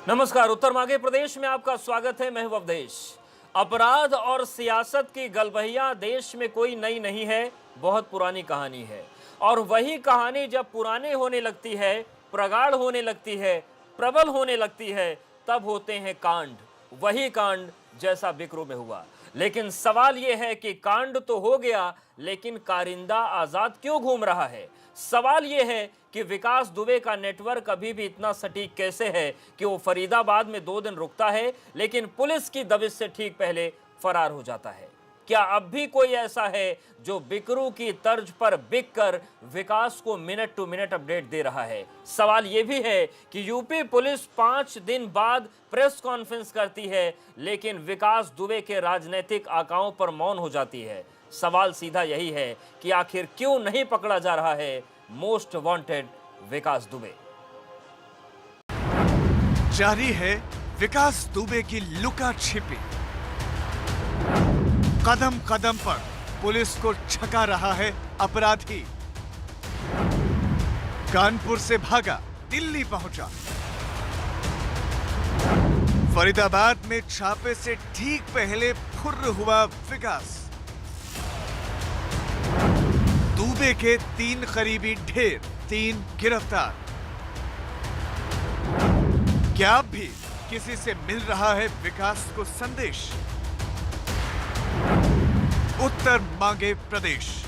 नमस्कार। उत्तर मांगे प्रदेश में आपका स्वागत है। मैं हूं अवधेश। अपराध और सियासत की गलबहियां देश में कोई नई नहीं है, बहुत पुरानी कहानी है। और वही कहानी जब पुरानी होने लगती है, प्रगाढ़ होने लगती है, प्रबल होने लगती है, तब होते हैं कांड। वही कांड जैसा बिकरू में हुआ। लेकिन सवाल यह है कि कांड तो हो गया, लेकिन कारिंदा आजाद क्यों घूम रहा है? सवाल यह है कि विकास दुबे का नेटवर्क अभी भी इतना सटीक कैसे है कि वो फरीदाबाद में 2 दिन रुकता है, लेकिन पुलिस की दबिश से ठीक पहले फरार हो जाता है। क्या अब भी कोई ऐसा है जो बिकरू की तर्ज पर बिक कर विकास को मिनट टू मिनट अपडेट दे रहा है? सवाल यह भी है कि यूपी पुलिस 5 दिन बाद प्रेस कॉन्फ्रेंस करती है, लेकिन विकास दुबे के राजनीतिक आकाओं पर मौन हो जाती है। सवाल सीधा यही है कि आखिर क्यों नहीं पकड़ा जा रहा है मोस्ट वांटेड विकास दुबे? जारी है विकास दुबे की लुका छिपी। कदम कदम पर पुलिस को छका रहा है अपराधी। कानपुर से भागा, दिल्ली पहुंचा। फरीदाबाद में छापे से ठीक पहले फुर्र हुआ विकास। दुबे के 3 करीबी ढेर, 3 गिरफ्तार। क्या अब भी किसी से मिल रहा है विकास को संदेश? उत्तर मांगे प्रदेश।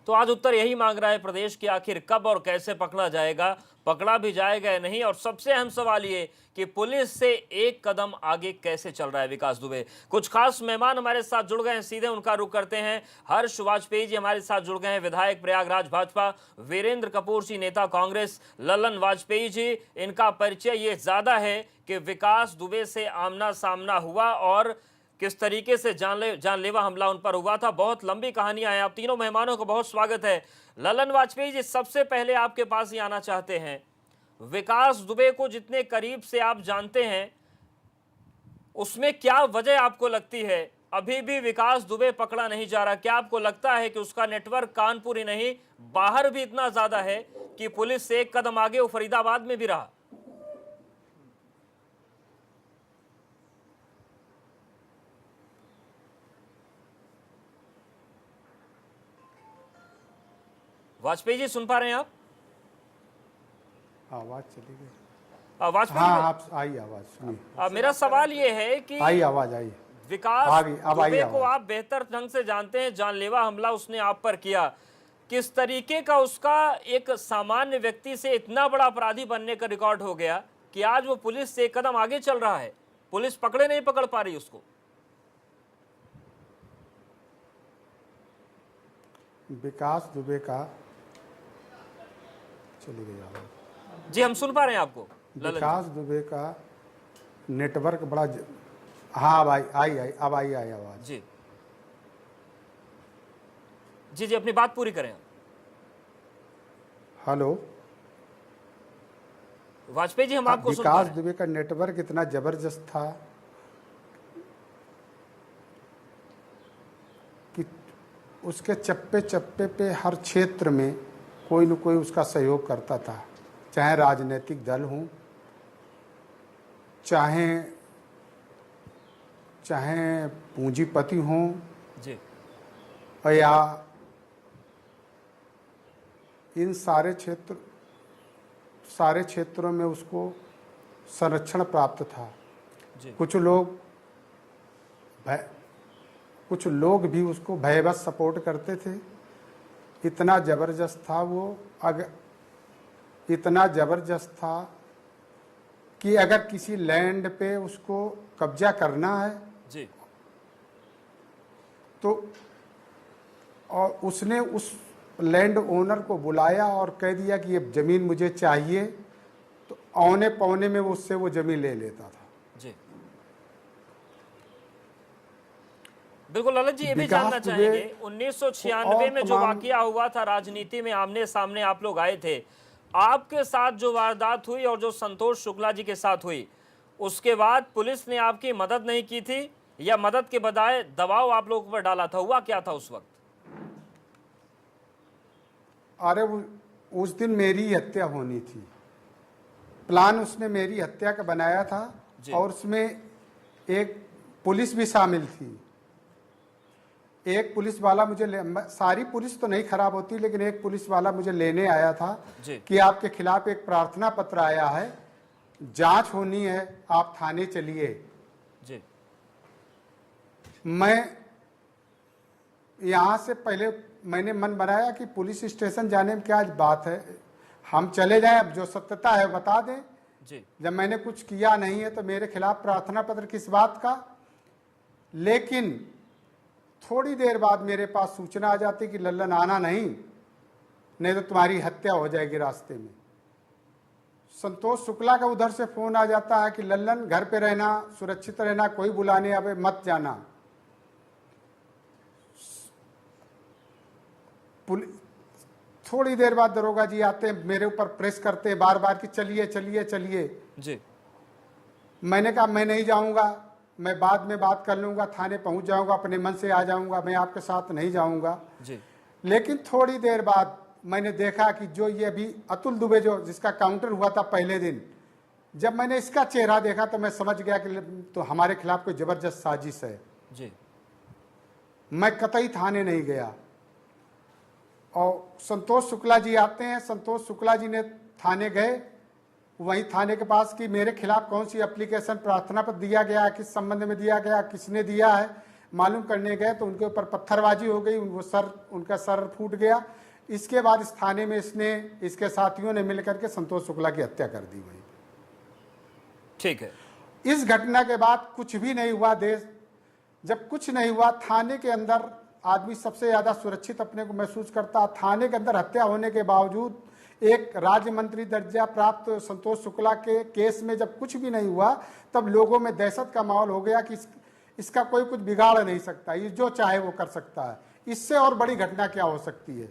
तो आज उत्तर यही मांग रहा है प्रदेश कि आखिर कब और कैसे पकड़ा जाएगा, पकड़ा भी जाएगा या नहीं। और सबसे अहम सवाल ये कि पुलिस से एक कदम आगे कैसे चल रहा है विकास दुबे। कुछ खास मेहमान हमारे साथ जुड़ गए हैं, सीधे उनका रुख करते हैं। हर्ष वाजपेयी जी हमारे साथ जुड़ गए हैं, विधायक प्रयागराज भाजपा। वीरेंद्र कपूर जी, नेता कांग्रेस। ललन वाजपेयी जी, इनका परिचय ये ज्यादा है कि विकास दुबे से आमना सामना हुआ और किस तरीके से जानलेवा हमला उन पर हुआ था। बहुत लंबी कहानियां हैं। आप तीनों मेहमानों का बहुत स्वागत है। ललन वाजपेयी जी, सबसे पहले आपके पास ही आना चाहते हैं। विकास दुबे को जितने करीब से आप जानते हैं, उसमें क्या वजह आपको लगती है अभी भी विकास दुबे पकड़ा नहीं जा रहा? क्या आपको लगता है कि उसका नेटवर्क कानपुर ही नहीं, बाहर भी इतना ज्यादा है कि पुलिस से एक कदम आगे वो फरीदाबाद में भी रहा? वाजपेयी जी, सुन पा रहे हैं आप? आवाज चली गई। वाजपेयी हाँ, जी, आप आई आवाज सुनी। मेरा सवाल ये है कि आई आवाज आई। विकास आ गई, अब आई दुबे को आवाज। आप बेहतर ढंग से जानते हैं, जानलेवा हमला उसने आप पर किया। किस तरीके का उसका एक सामान्य व्यक्ति से इतना बड़ा अपराधी बनने का रिकॉर्ड हो गया कि आज वो पुलिस से एक कदम आगे चल रहा है? पुलिस पकड़े नहीं पकड़ पा रही उसको। विकास दुबे का चली गई आवाज। जी, हम सुन पा रहे हैं आपको ललन जी। विकास दुबे का नेटवर्क बड़ा हाँ, अब अब आई आवाज। जी जी जी, अपनी बात पूरी करें। हेलो। वाजपेयी जी, हम आपको सुन पा विकास रहे हैं। दुबे का नेटवर्क इतना जबरदस्त था कि उसके चप्पे चप्पे पे हर क्षेत्र में कोई न कोई उसका सहयोग करता था, चाहे राजनीतिक दल हों, चाहे पूंजीपति हों, जी या इन सारे क्षेत्रों में उसको संरक्षण प्राप्त था। जी कुछ लोग भी उसको भयभीत सपोर्ट करते थे। इतना जबरदस्त था वो, इतना जबरदस्त था कि अगर किसी लैंड पे उसको कब्जा करना है जी तो, और उसने उस लैंड ओनर को बुलाया और कह दिया कि ये ज़मीन मुझे चाहिए, तो औने पौने में उससे वो ज़मीन ले लेता था। जी, बिल्कुल। ललन जी, ये भी विकास जानना दुबे चाहेंगे 1996 में जो वाकया हुआ था, राजनीति में आमने सामने आप लोग आए थे, आपके साथ जो वारदात हुई और जो संतोष शुक्ला जी के साथ हुई, उसके बाद पुलिस ने आपकी मदद नहीं की थी या मदद के बजाय दबाव आप लोगों पर डाला था? हुआ क्या था उस वक्त? अरे उस दिन मेरी हत्या होनी थी। प्लान उसने मेरी हत्या का बनाया था और उसमें एक पुलिस भी शामिल थी। एक पुलिस वाला मुझे सारी पुलिस तो नहीं खराब होती, लेकिन एक पुलिस वाला मुझे लेने आया था कि आपके खिलाफ एक प्रार्थना पत्र आया है, जांच होनी है, आप थाने चलिए। जी। मैं यहाँ से पहले मैंने मन बनाया कि पुलिस स्टेशन जाने में क्या बात है, हम चले जाएं, अब जो सत्यता है बता दें। जी। जब मैंने कुछ किया नहीं है तो मेरे खिलाफ प्रार्थना पत्र किस बात का। लेकिन थोड़ी देर बाद मेरे पास सूचना आ जाती कि लल्लन आना नहीं तो तुम्हारी हत्या हो जाएगी रास्ते में। संतोष शुक्ला का उधर से फोन आ जाता है कि लल्लन घर पे रहना, सुरक्षित रहना, कोई बुलाने आवे मत जाना। थोड़ी देर बाद दरोगा जी आते हैं, मेरे ऊपर प्रेस करते हैं बार बार कि चलिए चलिए चलिए। जी। मैंने कहा मैं नहीं जाऊंगा, मैं बाद में बात कर लूंगा, थाने पहुंच जाऊंगा, अपने मन से आ जाऊंगा, मैं आपके साथ नहीं जाऊंगा। जी। लेकिन थोड़ी देर बाद मैंने देखा कि जो ये अभी अतुल दुबे जो जिसका काउंटर हुआ था पहले दिन, जब मैंने इसका चेहरा देखा तो मैं समझ गया कि तो हमारे खिलाफ कोई जबरदस्त साजिश है। जी। मैं कतई थाने नहीं गया और संतोष शुक्ला जी आते हैं। संतोष शुक्ला जी ने थाने गए, वहीं थाने के पास कि मेरे खिलाफ कौन सी एप्लीकेशन प्रार्थना पत्र दिया गया है, किस संबंध में दिया गया, किसने दिया है, मालूम करने गए तो उनके ऊपर पत्थरबाजी हो गई, उनका सर फूट गया। इसके बाद इस थाने में इसके साथियों ने मिलकर के संतोष शुक्ला की हत्या कर दी वहीं। ठीक है। इस घटना के बाद कुछ भी नहीं हुआ। देश जब कुछ नहीं हुआ, थाने के अंदर आदमी सबसे ज्यादा सुरक्षित अपने को महसूस करता। थाने के अंदर हत्या होने के बावजूद एक राज्य मंत्री दर्जा प्राप्त संतोष शुक्ला के केस में जब कुछ भी नहीं हुआ, तब लोगों में दहशत का माहौल हो गया कि इसका कोई कुछ बिगाड़ नहीं सकता, ये जो चाहे वो कर सकता है। इससे और बड़ी घटना क्या हो सकती है।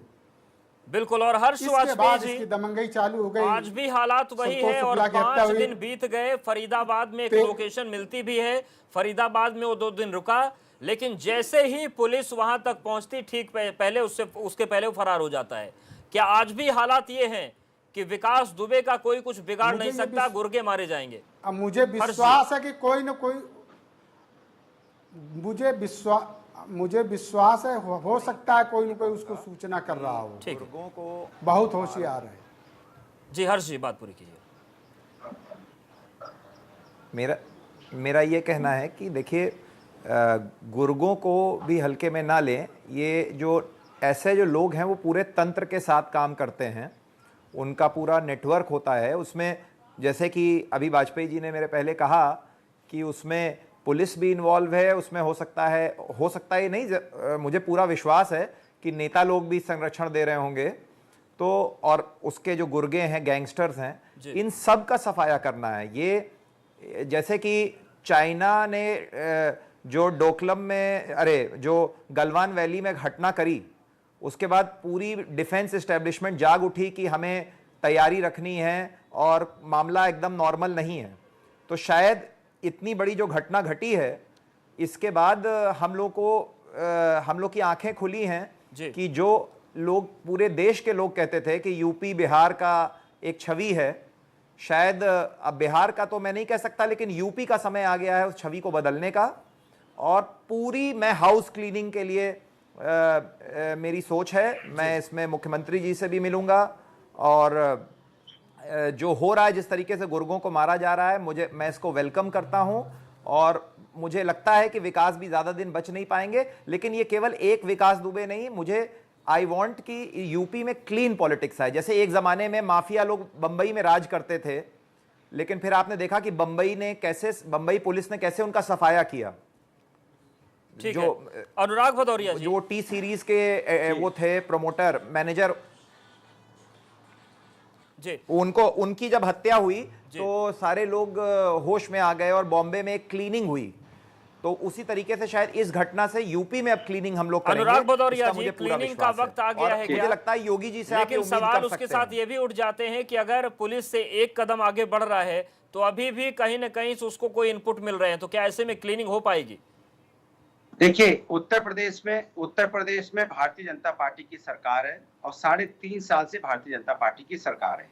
बिल्कुल। और हर्ष इसके बाद वाजपेयी इसकी जी, दमंगई चालू हो गई। आज भी हालात वही संतोष है और शुक्ला की हत्या 5 हुई। दिन बीत गए। फरीदाबाद में एक लोकेशन मिलती भी है, फरीदाबाद में वो 2 दिन रुका, लेकिन जैसे ही पुलिस वहां तक पहुंचती ठीक पहले उसके पहले वो फरार हो जाता है। क्या आज भी हालात ये हैं कि विकास दुबे का कोई कुछ बिगाड़ नहीं सकता, गुर्गे मारे जाएंगे? अब मुझे विश्वास है कि कोई न कोई, मुझे विश्वास है हो सकता है कोई न कोई उसको सूचना कर रहा हो। ठीक है। लोगों को बहुत होशियार है। जी हर्ष जी, बात पूरी कीजिए। मेरा ये कहना है कि देखिए, गुर्गों को भी हल्के में ना लें। ये जो ऐसे जो लोग हैं वो पूरे तंत्र के साथ काम करते हैं, उनका पूरा नेटवर्क होता है उसमें। जैसे कि अभी वाजपेयी जी ने मेरे पहले कहा कि उसमें पुलिस भी इन्वॉल्व है, उसमें हो सकता है नहीं, मुझे पूरा विश्वास है कि नेता लोग भी संरक्षण दे रहे होंगे। तो और उसके जो गुर्गे हैं, गैंगस्टर्स हैं, इन सब का सफाया करना है। ये जैसे कि चाइना ने जो डोकलम में, जो गलवान वैली में घटना करी, उसके बाद पूरी डिफेंस एस्टेब्लिशमेंट जाग उठी कि हमें तैयारी रखनी है और मामला एकदम नॉर्मल नहीं है। तो शायद इतनी बड़ी जो घटना घटी है, इसके बाद हम लोग की आंखें खुली हैं कि जो लोग, पूरे देश के लोग कहते थे कि यूपी बिहार का एक छवि है, शायद अब बिहार का तो मैं नहीं कह सकता, लेकिन यूपी का समय आ गया है उस छवि को बदलने का। और पूरी मैं हाउस क्लीनिंग के लिए मेरी सोच है। मैं इसमें मुख्यमंत्री जी से भी मिलूंगा और जो हो रहा है, जिस तरीके से गुर्गों को मारा जा रहा है, मैं इसको वेलकम करता हूं। और मुझे लगता है कि विकास भी ज्यादा दिन बच नहीं पाएंगे। लेकिन ये केवल एक विकास दुबे नहीं, आई वॉन्ट कि यूपी में क्लीन पॉलिटिक्स है। जैसे एक जमाने में माफिया लोग बंबई में राज करते थे, लेकिन फिर आपने देखा कि बंबई पुलिस ने कैसे उनका सफाया किया। ठीक है। अनुराग भदौरिया जी, जो टी सीरीज के वो थे प्रमोटर मैनेजर जी, उनकी जब हत्या हुई तो सारे लोग होश में आ गए और बॉम्बे में एक क्लीनिंग हुई। तो उसी तरीके से शायद इस घटना से यूपी में अब क्लीनिंग हम लोग करेंगे। अनुराग भदौरिया जी, क्लीनिंग का वक्त आ गया है। मुझे लगता है योगी जी से आप लेकिन सवाल उसके साथ ये भी उठ जाते हैं कि अगर पुलिस से एक कदम आगे बढ़ रहा है तो अभी भी कहीं ना कहीं से उसको कोई इनपुट मिल रहे हैं, तो क्या ऐसे में क्लीनिंग हो पाएगी? देखिए, उत्तर प्रदेश में भारतीय जनता पार्टी की सरकार है और 3.5 साल से भारतीय जनता पार्टी की सरकार है।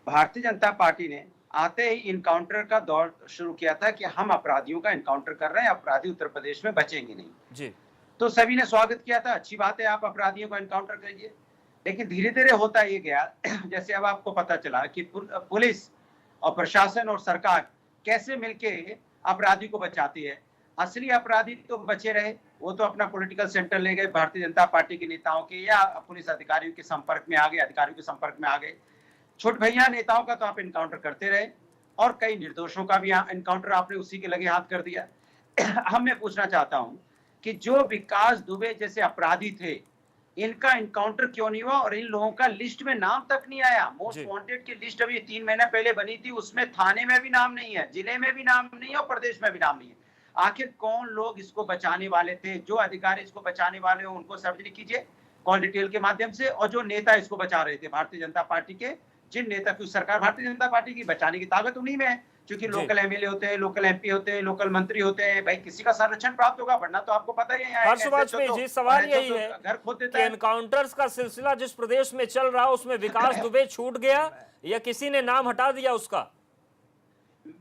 भारतीय जनता पार्टी ने आते ही इनकाउंटर का दौर शुरू किया था कि हम अपराधियों का इनकाउंटर कर रहे हैं, अपराधी उत्तर प्रदेश में बचेंगे नहीं जी। तो सभी ने स्वागत किया था, अच्छी बात है, आप अपराधियों का इनकाउंटर करिए। लेकिन धीरे धीरे होता ये गया जैसे अब आपको पता चला कि पुलिस और प्रशासन और सरकार कैसे मिलके अपराधी को बचाती है। असली अपराधी तो बचे रहे, वो तो अपना पॉलिटिकल सेंटर ले गए, भारतीय जनता पार्टी के नेताओं के या पुलिस अधिकारियों के संपर्क में आ गए, अधिकारियों के संपर्क में आ गए। छोट भैया नेताओं का तो आप इनकाउंटर करते रहे और कई निर्दोषों का भी इनकाउंटर आपने उसी के लगे हाथ कर दिया। हम मैं पूछना चाहता हूं कि जो विकास दुबे जैसे अपराधी थे, इनका इनकाउंटर क्यों नहीं हुआ और इन लोगों का लिस्ट में नाम तक नहीं आया। मोस्ट वांटेड की लिस्ट अभी 3 महीने पहले बनी थी, उसमें थाने में भी नाम नहीं है, जिले में भी नाम नहीं है और प्रदेश में भी नाम नहीं है। आखिर कौन लोग इसको बचाने वाले थे? जो अधिकारी इसको बचाने वाले हो उनको सार्वजनिक कीजिए कॉल डिटेल के माध्यम से, और जो नेता इसको बचा रहे थे भारतीय जनता पार्टी के, जिन नेता की सरकार भारतीय जनता पार्टी की, बचाने की ताकत उन्हीं में है, क्योंकि लोकल एमएलए होते हैं, लोकल एमपी होते हैं, लोकल मंत्री होते हैं। भाई किसी का संरक्षण प्राप्त होगा, वरना तो आपको पता ही है। हर्ष वाजपेयी जी, सवाल यही है घर खोद देता कि है। एनकाउंटर्स का सिलसिला जिस प्रदेश में चल रहा उसमें विकास दुबे छूट गया या किसी ने नाम हटा दिया उसका?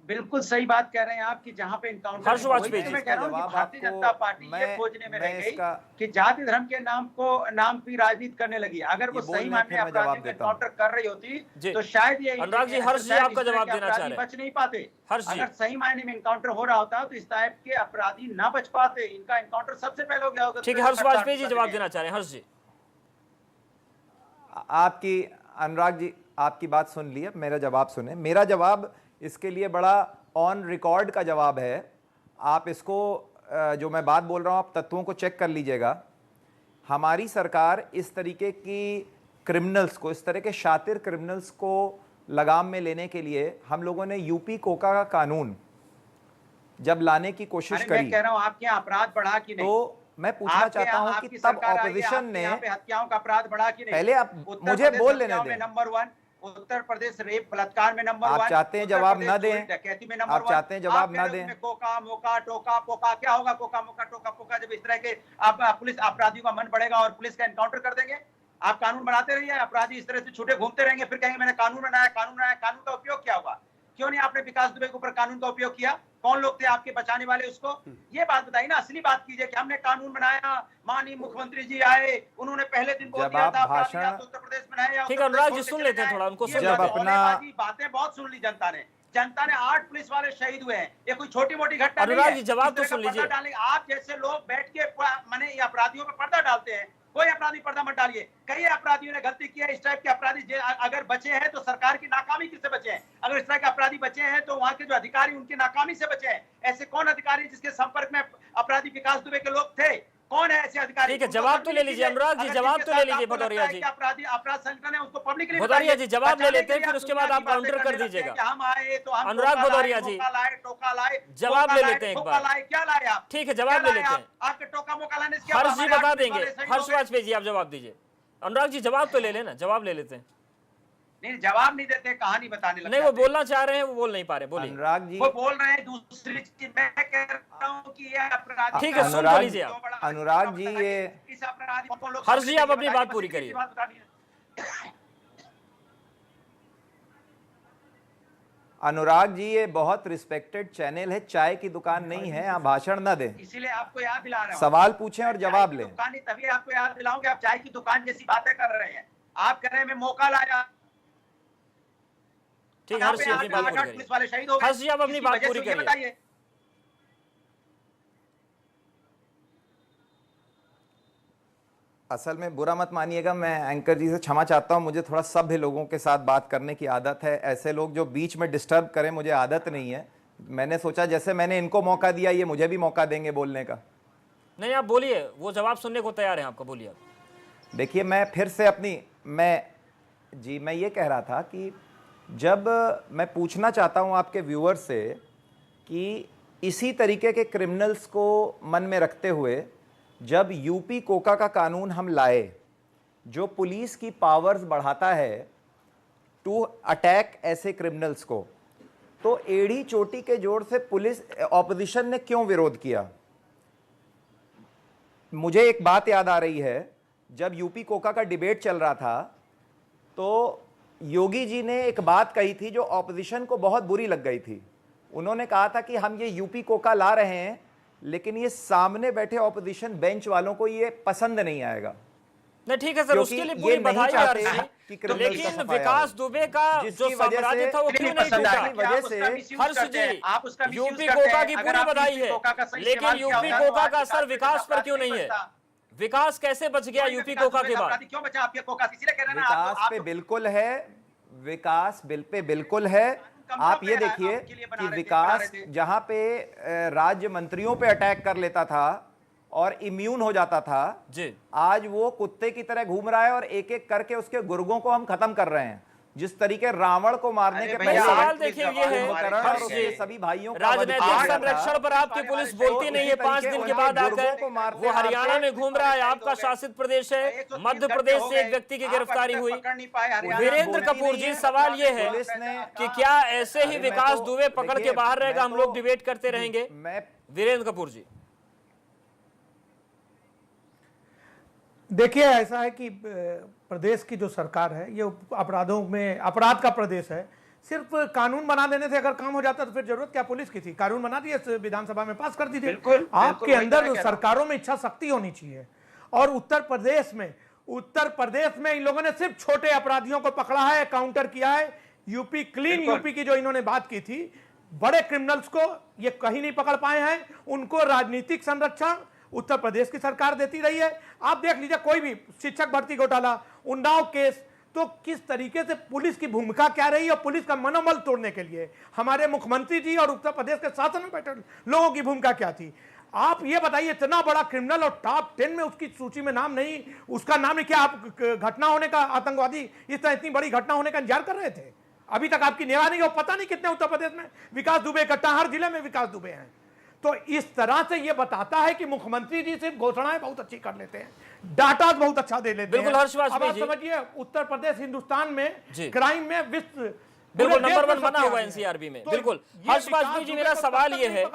बिल्कुल सही बात कह रहे हैं आप कि जहां पे इनकाउंटर, हर्ष वाजपेयी जी, मैं कह रहा हूं कि भारतीय जनता पार्टी ये खोजने में रह गई इसका कि जाति धर्म के नाम की राजनीति करने लगी। अगर वो सही मायने में अपराधियों का इनकाउंटर कर रही होती तो शायद ये अनुराग जी, हर्ष जी आपका जवाब देना चाह रहे हैं। बच नहीं पाते। हर्ष जी, अगर सही मायने में इनकाउंटर हो रहा होता तो इस टाइप के अपराधी ना बच पाते। इनका इनकाउंटर सबसे पहले हो गया होगा। ठीक है, हर्ष वाजपेयी जी जवाब देना चाह रहे हैं। हर्ष जी, आपकी, अनुराग जी आपकी बात सुन ली, मेरा जवाब सुने। मेरा जवाब इसके लिए बड़ा ऑन रिकॉर्ड का जवाब है। आप इसको जो मैं बात बोल रहा हूं, आप तत्वों को चेक कर लीजिएगा। हमारी सरकार इस तरीके की क्रिमिनल्स को, इस तरह के शातिर क्रिमिनल्स को लगाम में लेने के लिए हम लोगों ने यूपी कोका का कानून जब लाने की कोशिश करी, मैं कह रहा हूं आपके यहाँ अपराध बढ़ा कि नहीं? तो मैं पूछना चाहता हूं कि तब ऑपोजिशन ने, हत्याओं का अपराध बढ़ा कि नहीं? पहले आप मुझे बोल लेने दें। नंबर 1 उत्तर प्रदेश रेप बलात्कार में नंबर 1। आप चाहते हैं जवाब ना दें? डकैती में नंबर 1। आप चाहते हैं जवाब ना दें? कोका मोका टोका पोका क्या होगा? कोका मोका टोका पोका, जब इस तरह के आप पुलिस अपराधियों का मन बढ़ेगा और पुलिस का एनकाउंटर कर देंगे। आप कानून बनाते रहिए, अपराधी इस तरह से छूटे घूमते रहेंगे, फिर कहेंगे मैंने कानून बनाया। कानून का उपयोग क्या होगा? क्यों नहीं आपने विकास दुबे के ऊपर कानून का उपयोग किया? कौन लोग थे आपके बचाने वाले उसको? ये बात बताइए ना, असली बात कीजिए कि हमने कानून बनाया, माननीय मुख्यमंत्री जी आए, उन्होंने पहले दिन बोल दिया था उत्तर प्रदेश बनाया। ठीक है अनुराग जी, सुन लेते हैं थोड़ा उनको। जब अपना बातें बहुत सुन ली जनता ने 8 पुलिस वाले शहीद हुए हैं, ये कोई छोटी मोटी घटना नहीं है। अनुराग जी जवाब तो सुन लीजिए। आप जैसे लोग बैठ के माने अपराधियों पर पर्दा डालते हैं। कोई अपराधी पर्दा मत डालिए। कई अपराधियों ने गलती की है। इस टाइप के अपराधी अगर बचे हैं तो सरकार की नाकामी किससे बचे हैं? अगर इस तरह के अपराधी बचे हैं तो वहां के जो अधिकारी उनकी नाकामी से बचे हैं। ऐसे कौन अधिकारी जिसके संपर्क में अपराधी विकास दुबे के लोग थे? कौन है ऐसे अधिकारी? ठीक है, जवाब तो ले लीजिए अनुराग जी, जवाब तो ले लीजिए भदौरिया जी। अपराध संगठन है उसको पब्लिकली भदौरिया जी जवाब ले लेते हैं, फिर उसके बाद आप काउंटर कर दीजिएगा। हम आए तो हम अनुराग भदौरिया जी टोका लाए, जवाब ले लेते हैं एक बार। क्या लाए आप? ठीक है, जवाब ले लेते हैं। आपके टोका मोका लाने से हर्ष जी बता देंगे। हर्ष वाजपेयी जी आप जवाब दीजिए। अनुराग जी जवाब तो ले लेना, जवाब ले लेते हैं। नहीं, जवाब नहीं देते, कहानी बताने लगते। नहीं, वो बोलना चाह रहे हैं, वो बोल नहीं पा रहे। बोलिए अनुराग जी। वो बोल रहे हैं दूसरी चीज। मैं कह रहा हूं कि ये अपराधी, ठीक है, सुन लीजिए आप। अनुराग जी, ये इस अपराधी को लोग, हर्ष जी आप अपनी बात पूरी करिए। अनुराग जी, ये बहुत रिस्पेक्टेड चैनल है, चाय की दुकान नहीं है, आप भाषण ना दें। इसीलिए आपको याद दिला रहा हूं। सवाल पूछें और जवाब लें। दुकान तभी आपको याद दिलाऊंगा, आप चाय की दुकान जैसी बातें कर रहे हैं। आप कह रहे हैं मैं मौका लाया। ठीक है, हर्ष जी अपनी बात पूरी करिए। हर्ष जी आप अपनी बात पूरी करिए। असल में बुरा मत मानिएगा, मैं एंकर जी से क्षमा चाहता हूं, मुझे थोड़ा सभ्य लोगों के साथ बात करने की आदत है। ऐसे लोग जो बीच में डिस्टर्ब करें मुझे आदत नहीं है। मैंने सोचा जैसे मैंने इनको मौका दिया, ये मुझे भी मौका देंगे बोलने का। नहीं आप बोलिए, वो जवाब सुनने को तैयार है आपका, बोलिए आप। देखिए, मैं फिर से अपनी मैं ये कह रहा था कि जब मैं पूछना चाहता हूं आपके व्यूअर से कि इसी तरीके के क्रिमिनल्स को मन में रखते हुए जब यूपी कोका का कानून हम लाए, जो पुलिस की पावर्स बढ़ाता है टू अटैक ऐसे क्रिमिनल्स को, तो एड़ी चोटी के जोर से पुलिस ऑपोजिशन ने क्यों विरोध किया? मुझे एक बात याद आ रही है, जब यूपी कोका का डिबेट चल रहा था तो योगी जी ने एक बात कही थी जो ऑपोजिशन को बहुत बुरी लग गई थी। उन्होंने कहा था कि हम ये यूपी कोका ला रहे हैं लेकिन ये सामने बैठे ऑपोजिशन बेंच वालों को ये पसंद नहीं आएगा। नहीं ठीक है सर, उसके लिए पूरी बधाई है हर्ष जी। लेकिन विकास दुबे का जो साम्राज्य था वो क्यों नहीं टूटा? वजह से हर्ष जी, यूपी कोका की पूरी बधाई है, लेकिन यूपी कोका का असर विकास पर क्यों नहीं है? विकास कैसे बच गया यूपी कोका के बाद? क्यों बचा आपके कोका? इसीलिए कह रहे हैं ना, विकास पे बिल्कुल है, विकास बिल पे बिल्कुल है। आप ये देखिए कि विकास जहां पे राज्य मंत्रियों पे अटैक कर लेता था और इम्यून हो जाता था जी, आज वो कुत्ते की तरह घूम रहा है और एक एक करके उसके गुर्गों को हम खत्म कर रहे हैं। जिस तरीके रावण को मारने के पहले सवाल देखिए ये है और उसके सभी भाइयों का राजनीतिक संरक्षण पर आपकी पुलिस बोलती नहीं है। 5 दिन के बाद आकर वो हरियाणा में घूम रहा है, आपका शासित प्रदेश है, मध्य प्रदेश से एक व्यक्ति की गिरफ्तारी हुई। वीरेंद्र कपूर जी, सवाल ये है कि क्या ऐसे ही विकास दुबे पकड़ के बाहर रहेगा? हम लोग डिबेट करते रहेंगे। वीरेंद्र कपूर जी, देखिए ऐसा है कि प्रदेश की जो सरकार है ये अपराधों में अपराध का प्रदेश है। सिर्फ कानून बना देने से अगर काम हो जाता तो फिर जरूरत क्या पुलिस की थी? कानून बना दिए, विधानसभा में पास कर दीजिए। आपके अंदर सरकारों में इच्छा शक्ति होनी चाहिए। और उत्तर प्रदेश में इन लोगों ने सिर्फ छोटे अपराधियों को पकड़ा है, काउंटर किया है। यूपी क्लीन यूपी की जो इन्होंने बात की थी, बड़े क्रिमिनल्स को ये कहीं नहीं पकड़ पाए हैं। उनको राजनीतिक संरक्षण उत्तर प्रदेश की सरकार देती रही है। आप देख लीजिए कोई भी शिक्षक भर्ती घोटाला, उन्नाव केस, तो किस तरीके से पुलिस की भूमिका क्या रही और पुलिस का मनोबल तोड़ने के लिए हमारे मुख्यमंत्री जी और उत्तर प्रदेश के शासन में बैठे लोगों की भूमिका क्या थी? आप ये बताइए, इतना बड़ा क्रिमिनल और टॉप 10 में उसकी सूची में नाम नहीं, उसका नाम नहीं, क्या आप घटना होने का, आतंकवादी इस तरह इतनी बड़ी घटना होने का इंतजार कर रहे थे? अभी तक आपकी निगाह नहीं हो, पता नहीं कितने उत्तर प्रदेश में विकास दुबे इकट्ठा, हर जिले में विकास दुबे हैं। तो इस तरह से ये बताता है कि मुख्यमंत्री जी सिर्फ घोषणाएं बहुत अच्छी कर लेते हैं, डाटा बहुत अच्छा दे लेते हैं। बिल्कुल हर्ष अब आप समझिए, उत्तर प्रदेश हिंदुस्तान में क्राइम में विश्व बिल्कुल नंबर 1 बना हुआ एनसीआरबी में। बिल्कुल हर्ष वाजपेयी जी, मेरा सवाल ये है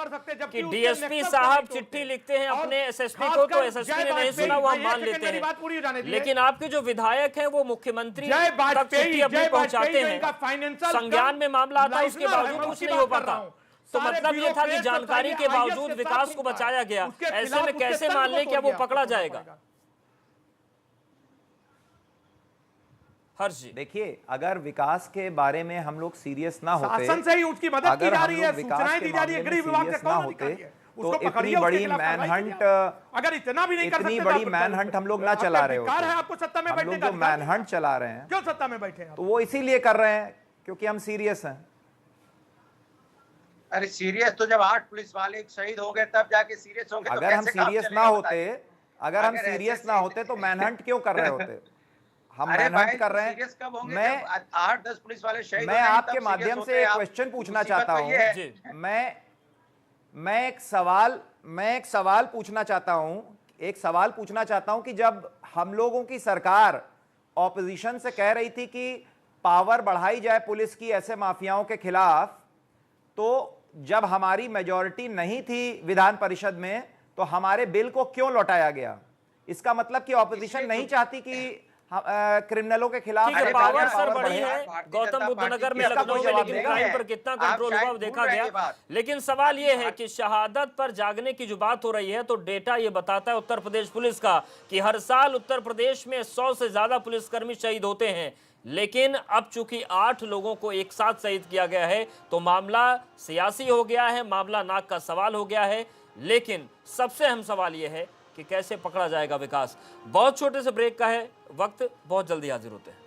कि डीएसपी साहब चिट्ठी लिखते हैं अपने एसएसपी को, तो एसएसपी ने नहीं सुना, वो हम मान लेते हैं, लेकिन आपके जो विधायक हैं वो मुख्यमंत्री तक चिट्ठी अपनी पहुंचाते हैं, संज्ञान में मामला आता है, उसके बावजूद कुछ नहीं हो पाता। तो मतलब ये था कि जानकारी के बावजूद विकास को बचाया गया, ऐसे में कैसे मान लें कि वो पकड़ा जाएगा? हर्ष जी, देखिए, अगर विकास के बारे में हम लोग सीरियस ना होते, शासन से ही उसकी मदद की जा रही है, सूचनाएं दी जा रही है, गृह विभाग से कौन होते तो इतनी बड़ी मैनहंट, अगर इतना भी नहीं कर सकते, इतनी बड़ी मैनहंट हम लोग ना चला रहे होते। है आपको सत्ता में बैठने का, जो मैनहंट चला रहे हैं, क्यों सत्ता में बैठे हैं? तो वो इसीलिए कर रहे हैं क्योंकि हम सीरियस हैं। अरे सीरियस तो जब 8 पुलिस वाले शहीद हो गए तब जाके सीरियस होंगे। अगर हम सीरियस ना होते, अगर हम सीरियस ना होते तो मैनहंट क्यों कर रहे होते? हम मैनहंट कर रहे हैं। मैं 8-10 पुलिस वाले शहीद, मैं आपके माध्यम से एक क्वेश्चन पूछना चाहता हूं। मैं एक सवाल पूछना चाहता हूं कि जब हम लोगों की सरकार ऑपोजिशन से कह रही थी कि पावर बढ़ाई जाए पुलिस की ऐसे माफियाओं के खिलाफ, तो जब हमारी मेजॉरिटी नहीं थी विधान परिषद में तो हमारे बिल को क्यों लौटाया गया? इसका मतलब कि ऑपोजिशन नहीं चाहती कि क्रिमिनलों के खिलाफ पावर सर बढ़ी है गौतम बुद्ध नगर में, लखनऊ में, लेकिन क्राइम पर कितना कंट्रोल हुआ देखा गया। लेकिन सवाल यह है कि शहादत पर जागने की जो बात हो रही है, तो डेटा ये बताता है उत्तर प्रदेश पुलिस का कि हर साल उत्तर प्रदेश में 100 से ज्यादा पुलिसकर्मी शहीद होते हैं, लेकिन अब चूंकि 8 लोगों को एक साथ शहीद किया गया है तो मामला सियासी हो गया है, मामला नाक का सवाल हो गया है। लेकिन सबसे अहम सवाल यह है कि कैसे पकड़ा जाएगा विकास। बहुत छोटे से ब्रेक का है वक्त, बहुत जल्दी हाजिर होते हैं।